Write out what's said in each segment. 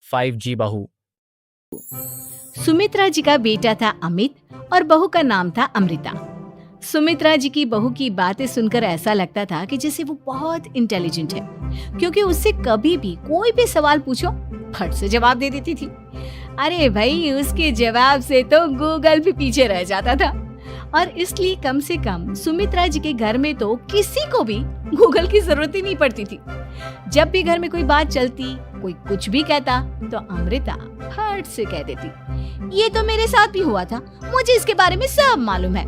5G बहू। सुमित्रा जी का बेटा था अमित और बहू का नाम था अमृता। सुमित्रा जी की बहू की बातें सुनकर ऐसा लगता था कि जैसे वो बहुत इंटेलिजेंट है, क्योंकि उससे कभी भी कोई भी सवाल पूछो फट से जवाब दे देती थी। अरे भाई, उसके जवाब से तो गूगल भी पीछे रह जाता था। और इसलिए कम से कम सुमित्रा जी के घर में तो किसी को भी गूगल की जरूरत ही नहीं पड़ती थी। जब भी घर में कोई बात चलती, कोई कुछ भी कहता, तो अमृता फट से कह देती, ये तो मेरे साथ भी हुआ था, मुझे इसके बारे में सब मालूम है।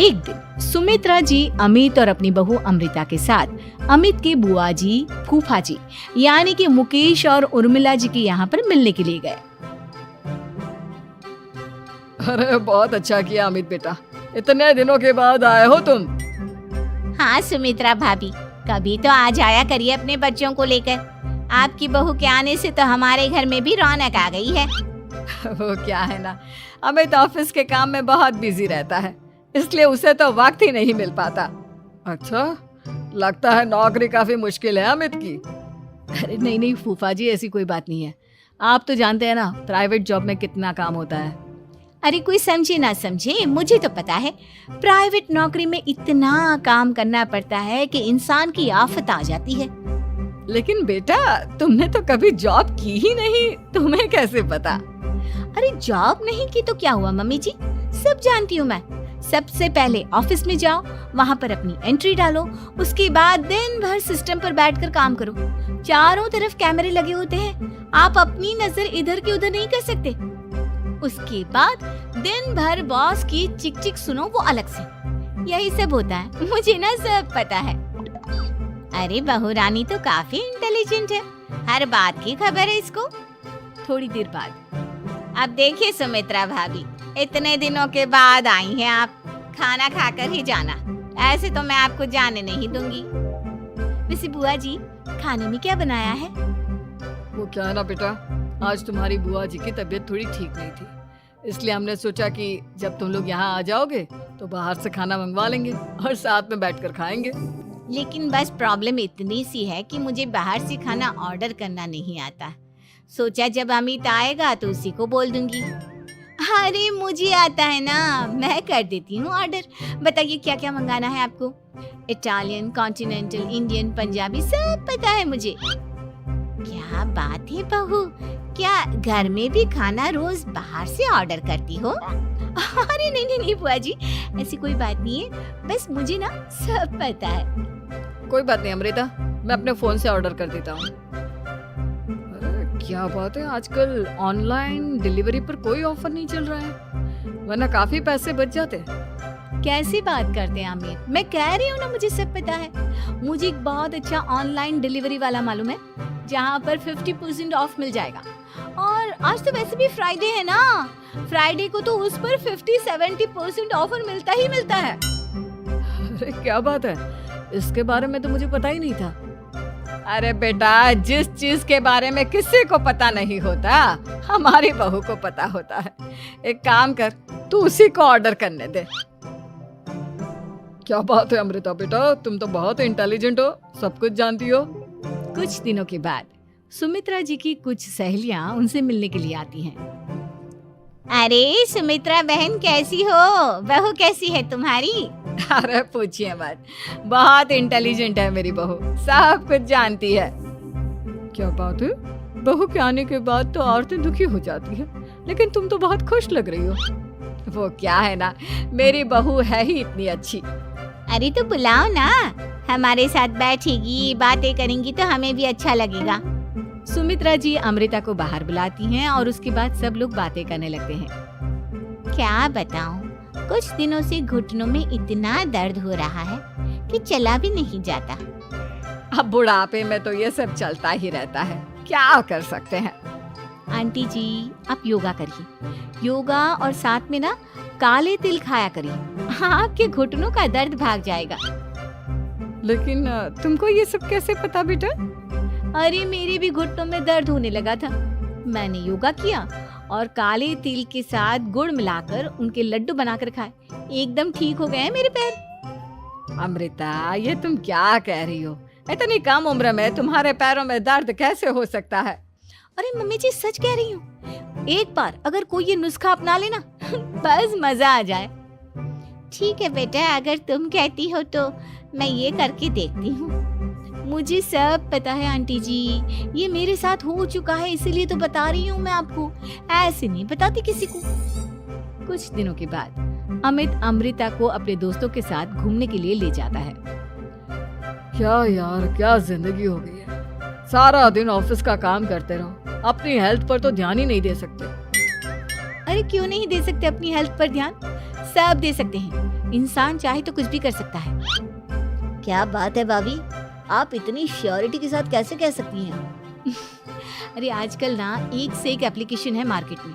एक दिन सुमित्रा जी अमित और अपनी बहू अमृता के साथ अमित के बुआ जी, फूफा जी यानी कि मुकेश और उर्मिला जी के यहाँ पर मिलने के लिए गए। अरे बहुत अच्छा किया अमित बेटा, इतने दिनों के बाद आए हो तुम। हाँ सुमित्रा भाभी, कभी तो आ जाया करिए अपने बच्चों को लेकर। आपकी बहू के आने से तो हमारे घर में भी रौनक आ गई है। वो क्या है ना, अमित ऑफिस के काम में बहुत बिजी रहता है, इसलिए उसे तो वक्त ही नहीं मिल पाता। अच्छा, लगता है नौकरी काफी मुश्किल है अमित की। अरे नहीं नहीं फूफा जी, ऐसी कोई बात नहीं है। आप तो जानते हैं ना प्राइवेट जॉब में कितना काम होता है। अरे कोई समझे ना समझे, मुझे तो पता है प्राइवेट नौकरी में इतना काम करना पड़ता है कि इंसान की आफत आ जाती है। लेकिन बेटा, तुमने तो कभी जॉब की ही नहीं, तुम्हें कैसे पता? अरे जॉब नहीं की तो क्या हुआ मम्मी जी, सब जानती हूँ मैं। सबसे पहले ऑफिस में जाओ, वहाँ पर अपनी एंट्री डालो, उसके बाद दिन भर सिस्टम पर बैठकर काम करो। चारों तरफ कैमरे लगे होते हैं, आप अपनी नजर इधर की उधर नहीं कर सकते। उसके बाद दिन भर बॉस की चिक चिक सुनो, वो अलग से। यही सब होता है, मुझे ना सब पता है। अरे बहू रानी तो काफी इंटेलिजेंट है, हर बात की खबर है इसको। थोड़ी देर बाद अब देखिए सुमित्रा भाभी, इतने दिनों के बाद आई हैं आप, खाना खाकर ही जाना, ऐसे तो मैं आपको जाने नहीं दूंगी। वैसे बुआ जी, खाने में क्या बनाया है? वो क्या है ना बेटा, आज तुम्हारी बुआ जी की तबीयत थोड़ी ठीक नहीं थी, इसलिए हमने सोचा कि जब तुम लोग यहाँ आ जाओगे तो बाहर से खाना मंगवा लेंगे और साथ में बैठकर खाएंगे। लेकिन बस प्रॉब्लम इतनी सी है कि मुझे बाहर से खाना ऑर्डर करना नहीं आता। सोचा जब अमित आएगा तो उसी को बोल दूंगी। अरे मुझे आता है ना, मैं कर देती हूँ ऑर्डर। बताइए क्या क्या मंगाना है आपको? इटालियन, कॉन्टिनेंटल, इंडियन, पंजाबी, सब पता है मुझे। क्या बात है बहू, क्या घर में भी खाना रोज बाहर से ऑर्डर करती हो? अरे नहीं नहीं नहीं बुआ जी, ऐसी कोई बात नहीं है, बस मुझे ना सब पता है। कोई बात नहीं अमृता, मैं अपने फोन से ऑर्डर कर देता हूँ। अरे क्या बात है, आजकल ऑनलाइन डिलीवरी पर कोई ऑफर नहीं चल रहा है, वरना काफी पैसे बच जाते। कैसी बात करते हैं अमित, मैं कह रही हूँ ना मुझे सब पता है। मुझे एक बहुत अच्छा ऑनलाइन डिलीवरी वाला मालूम है, जहाँ पर 50% ऑफ मिल जाएगा। और आज तो वैसे भी फ्राइडे है ना, फ्राइडे को तो उस पर 50-70% ऑफर मिलता ही मिलता है। अरे क्या बात है, इसके बारे में तो मुझे पता ही नहीं था। अरे बेटा, जिस चीज के बारे में किसी को पता नहीं होता, हमारी बहू को पता होता है। एक काम कर, तू उसी को ऑर्डर करने दे। क्या बात है अमृता बेटा, तुम तो बहुत इंटेलिजेंट हो, सब कुछ जानती हो। कुछ दिनों के बाद सुमित्रा जी की कुछ सहेलियां उनसे मिलने के लिए आती हैं। अरे सुमित्रा बहन कैसी हो, बहू कैसी है तुम्हारी? अरे पूछिए मत, बहुत इंटेलिजेंट है मेरी बहू, सब कुछ जानती है। क्या बात है, बहू के आने के बाद तो औरतें दुखी हो जाती है, लेकिन तुम तो बहुत खुश लग रही हो। वो क्या है ना, मेरी बहू है ही इतनी अच्छी। अरे तो बुलाओ ना, हमारे साथ बैठेगी, बातें करेंगी तो हमें भी अच्छा लगेगा। सुमित्रा जी अमृता को बाहर बुलाती हैं और उसके बाद सब लोग बातें करने लगते हैं। क्या बताऊं, कुछ दिनों से घुटनों में इतना दर्द हो रहा है कि चला भी नहीं जाता। अब बुढ़ापे में तो ये सब चलता ही रहता है, क्या कर सकते हैं। आंटी जी, आप योगा करिए, योगा और साथ में ना काले तिल खाया करिए, आपके घुटनों का दर्द भाग जाएगा। लेकिन तुमको ये सब कैसे पता बेटा? अरे मेरे भी घुटनों में दर्द होने लगा था, मैंने योगा किया और काले तिल के साथ गुड़ मिलाकर उनके लड्डू बनाकर खाए, एकदम ठीक हो गए हैं मेरे पैर। अमृता, ये तुम क्या कह रही हो? इतनी कम उम्र में तुम्हारे पैरों में दर्द कैसे हो सकता है? अरे मम्मी जी सच कह रही हूँ, एक बार अगर कोई ये नुस्खा अपना लेना बस मजा आ जाए। ठीक है बेटा, अगर तुम कहती हो तो मैं ये करके देखती हूँ। मुझे सब पता है आंटी जी, ये मेरे साथ हो चुका है, इसीलिए तो बता रही हूँ मैं आपको, ऐसे नहीं बताती किसी को। कुछ दिनों के बाद अमित अमृता को अपने दोस्तों के साथ घूमने के लिए ले जाता है। क्या यार, क्या जिंदगी हो गई है। सारा दिन ऑफिस का काम करते रहो, अपनी हेल्थ पर तो ध्यान ही नहीं दे सकते। अरे क्यों नहीं दे सकते अपनी हेल्थ पर ध्यान, सब दे सकते हैं। इंसान चाहे तो कुछ भी कर सकता है। क्या बात है भाभी, आप इतनी श्योरिटी के साथ कैसे कह सकती हैं? अरे आजकल ना एक से एक एप्लीकेशन है मार्केट में,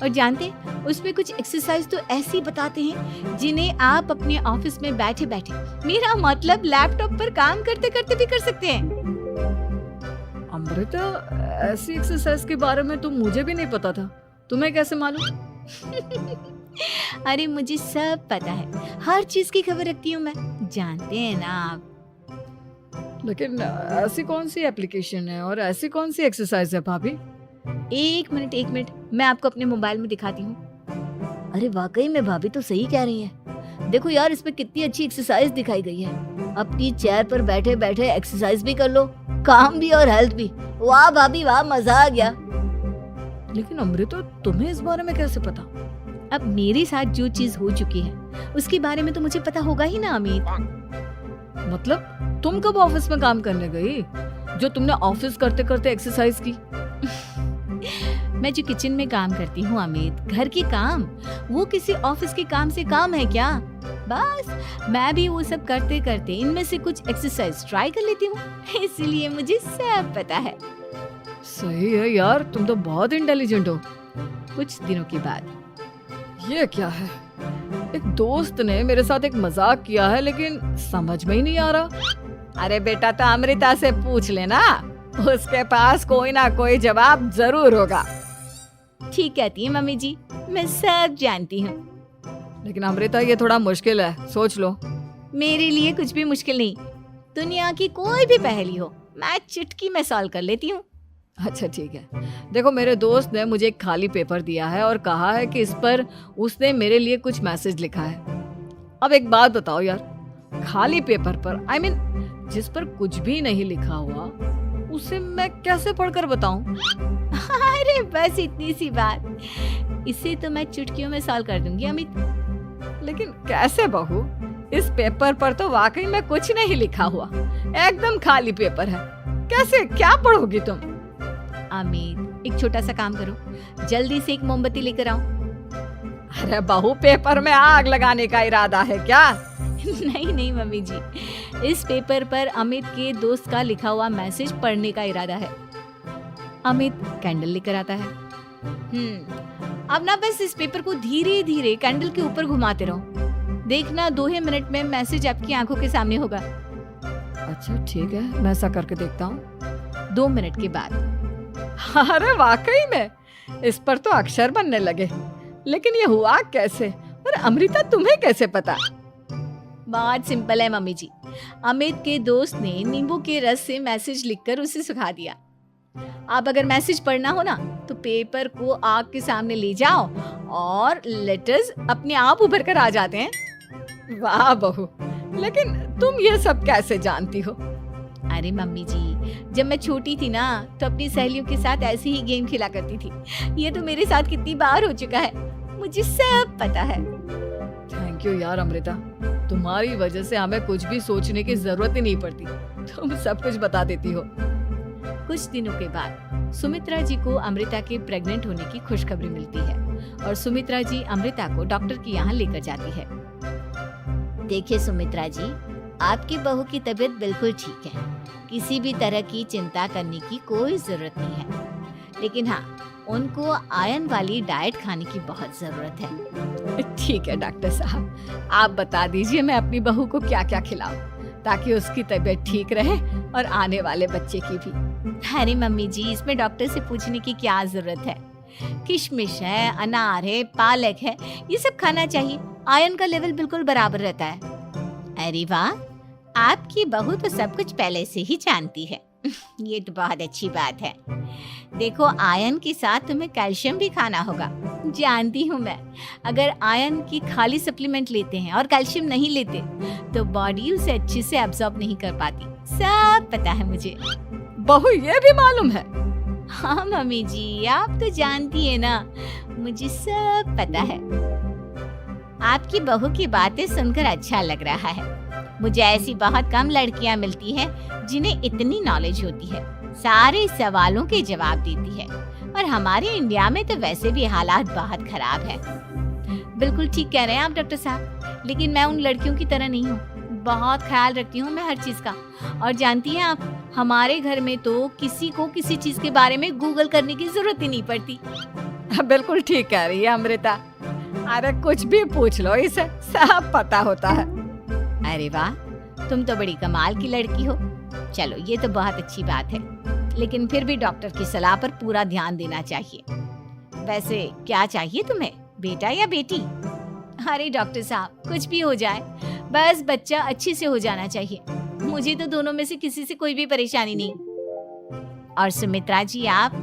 और जानते हैं उसमें कुछ एक्सरसाइज तो ऐसी बताते हैं जिन्हें आप अपने ऑफिस में बैठे बैठे, मेरा मतलब लैपटॉप पर काम करते करते भी कर सकते हैं। अमृता, ऐसी एक्सरसाइज के बारे में तो मुझे भी नहीं पता था, तुम्हें कैसे मालूम? अरे मुझे सब पता है, हर चीज की खबर रखती हूँ मैं, जानते हैं ना आप। लेकिन ऐसी कौन सी एप्लीकेशन है और ऐसी कौन सी एक्सरसाइज है भाभी? एक मिनट, मैं आपको अपने मोबाइल में दिखाती हूँ। अरे वाकई में भाभी तो सही कह रही हैं। देखो यार, इसमें कितनी अच्छी एक्सरसाइज दिखाई गई है। अपनी चेयर पर बैठे बैठे एक्सरसाइज भी कर लो, काम भी और हेल्थ भी। वाह भाभी वाह, मजा आ गया। लेकिन अमृता, तुम्हें इस बारे में कैसे पता? अब मेरे साथ जो चीज हो चुकी है उसके बारे में तो मुझे पता होगा ही ना अमित। मतलब तुम कब ऑफिस में काम करने गई जो तुमने ऑफिस करते करते एक्सरसाइज की? मैं जो किचन में काम करती हूँ अमित, घर के काम, वो किसी ऑफिस के काम से काम है क्या? बस मैं भी वो सब करते करते इनमें से कुछ एक्सरसाइज ट्राई कर लेती हूँ, इसलिए मुझे सब पता है। सही है यार, तुम तो बहुत इंटेलिजेंट हो। कुछ दिनों के बाद ये क्या है? एक दोस्त ने मेरे साथ एक मजाक किया है, लेकिन समझ में ही नहीं आ रहा। अरे बेटा, तो अमृता से पूछ लेना, उसके पास कोई ना कोई जवाब जरूर होगा। ठीक कहती है मम्मी जी, मैं सब जानती हूँ। लेकिन अमृता, ये थोड़ा मुश्किल है, सोच लो। मेरे लिए कुछ भी मुश्किल नहीं, दुनिया की कोई भी पहेली हो मैं चुटकी में सॉल्व कर लेती हूँ। अच्छा ठीक है, देखो मेरे दोस्त ने मुझे एक खाली पेपर दिया है और कहा है कि इस पर उसने मेरे लिए कुछ मैसेज लिखा है। अब एक बात बताओ यार, खाली पेपर पर, I mean, जिस पर कुछ भी नहीं लिखा हुआ, उसे मैं कैसे पढ़कर बताऊं? अरे बस इतनी सी बात, इसे तो मैं चुटकियों में सॉल्व कर दूंगी अमित। लेकिन कैसे बहू? इस पेपर पर तो वाकई में कुछ नहीं लिखा हुआ, एकदम खाली पेपर है, कैसे, क्या पढ़ोगी तुम? अमित, एक छोटा सा काम करो, जल्दी से एक मोमबत्ती लेकर आओ। अरे बहू, पेपर में आग लगाने का इरादा है क्या? नहीं मम्मी जी, इस पेपर पर अमित के दोस्त का लिखा हुआ मैसेज पढ़ने का इरादा है। अमित कैंडल लेकर आता है। अब ना बस इस पेपर को धीरे धीरे कैंडल के ऊपर घुमाते रहो, देखना 2 ही मिनट में मैसेज आपकी आंखों के सामने होगा। अच्छा ठीक है, मैं ऐसा करके देखता हूँ। 2 मिनट के बाद, अरे वाकई में इस पर तो अक्षर बनने लगे, लेकिन ये हुआ कैसे? और अमृता, तुम्हें कैसे पता? बहुत सिंपल है मम्मी जी, अमित के दोस्त ने नींबू के रस से मैसेज लिखकर उसे सुखा दिया। आप अगर मैसेज पढ़ना हो ना तो पेपर को आग के सामने ले जाओ और लेटर्स अपने आप उभर कर आ जाते हैं। वाह बहू, लेकिन तुम ये सब कैसे जानती हो? अरे मम्मी जी, जब मैं छोटी थी ना तो अपनी सहेलियों के साथ ऐसे ही गेम खेला करती थी। ये तो मेरे साथ कितनी बार हो चुका है, मुझे सब पता है। थैंक यू यार अमृता, तुम्हारी वजह से हमें कुछ भी सोचने की जरूरत ही नहीं पड़ती, तुम सब कुछ बता देती हो। कुछ दिनों के बाद सुमित्रा जी को अमृता के प्रेग्नेंट होने की खुशखबरी मिलती है और सुमित्रा जी अमृता को डॉक्टर के यहाँ लेकर जाती है। देखिए सुमित्रा जी, आपकी बहू की तबीयत बिल्कुल ठीक है, किसी भी तरह की चिंता करने की कोई जरूरत नहीं है, लेकिन हाँ, उनको आयरन वाली डाइट खाने की बहुत जरूरत है। ठीक है डॉक्टर साहब, आप बता दीजिए मैं अपनी बहू को क्या क्या खिलाऊं ताकि उसकी तबीयत ठीक रहे और आने वाले बच्चे की भी। अरे मम्मी जी, इसमें डॉक्टर से पूछने की क्या जरूरत है, किशमिश है, अनार है, पालक है, ये सब खाना चाहिए, आयरन का लेवल बिल्कुल बराबर रहता है। अरे वाह, आपकी बहू तो सब कुछ पहले से ही जानती है। ये तो बहुत अच्छी बात है। देखो, आयरन के साथ तुम्हें कैल्शियम भी खाना होगा। जानती हूँ मैं, अगर आयरन की खाली सप्लीमेंट लेते हैं और कैल्शियम नहीं लेते तो बॉडी उसे अच्छे से एब्जॉर्ब नहीं कर पाती। सब पता है मुझे। बहू ये भी मालूम है? हाँ मम्मी जी, आप तो जानती है ना, मुझे सब पता है। आपकी बहू की बातें सुनकर अच्छा लग रहा है। मुझे ऐसी बहुत कम लड़कियां मिलती हैं जिन्हें इतनी नॉलेज होती है, सारे सवालों के जवाब देती है। और हमारे इंडिया में तो वैसे भी हालात बहुत खराब है। बिल्कुल ठीक कह रहे हैं आप डॉक्टर साहब, लेकिन मैं उन लड़कियों की तरह नहीं हूँ। बहुत ख्याल रखती हूँ मैं हर चीज का। और जानती हैं आप, हमारे घर में तो किसी को किसी चीज के बारे में गूगल करने की जरूरत ही नहीं पड़ती। बिल्कुल ठीक कह रही है अमृता। अरे कुछ भी पूछ लो, इसे सब पता होता है। अरे वाह, तुम तो बड़ी कमाल की लड़की हो। चलो, ये तो बहुत अच्छी बात है, लेकिन फिर भी डॉक्टर की सलाह पर पूरा ध्यान देना चाहिए। वैसे क्या चाहिए तुम्हें, बेटा या बेटी? अरे डॉक्टर साहब, कुछ भी हो जाए, बस बच्चा अच्छे से हो जाना चाहिए। मुझे तो दोनों में से किसी से कोई भी परेशानी नहीं। और सुमित्रा जी, आप?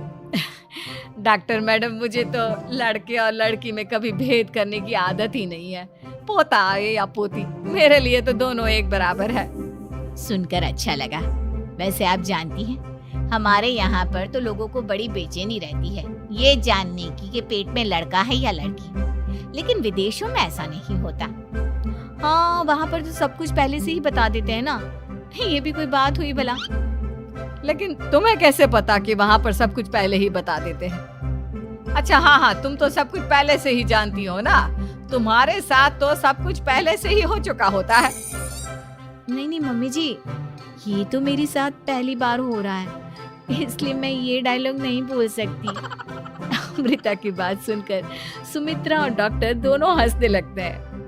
डॉक्टर मैडम, मुझे तो लड़के और लड़की में कभी भेद करने की आदत ही नहीं है। पोता आए या पोती, मेरे लिए तो दोनों एक बराबर है। सुनकर अच्छा लगा। वैसे आप जानती हैं, हमारे यहाँ पर तो लोगों को बड़ी बेचैनी रहती है ये जानने की कि पेट में लड़का है या लड़की, लेकिन विदेशों में ऐसा नहीं होता। हाँ, वहाँ पर तो सब कुछ पहले से ही बता देते हैं ना। ये भी कोई बात हुई भला? लेकिन तुम्हें कैसे पता कि वहाँ पर सब कुछ पहले ही बता देते हैं? अच्छा हाँ, तुम तो सब कुछ पहले से ही जानती हो ना। तुम्हारे साथ तो सब कुछ पहले से ही हो चुका होता है। नहीं मम्मी जी, ये तो मेरे साथ पहली बार हो रहा है, इसलिए मैं ये डायलॉग नहीं बोल सकती। अमृता की बात सुनकर सुमित्रा और डॉक्टर दोनों हंसने लगते हैं।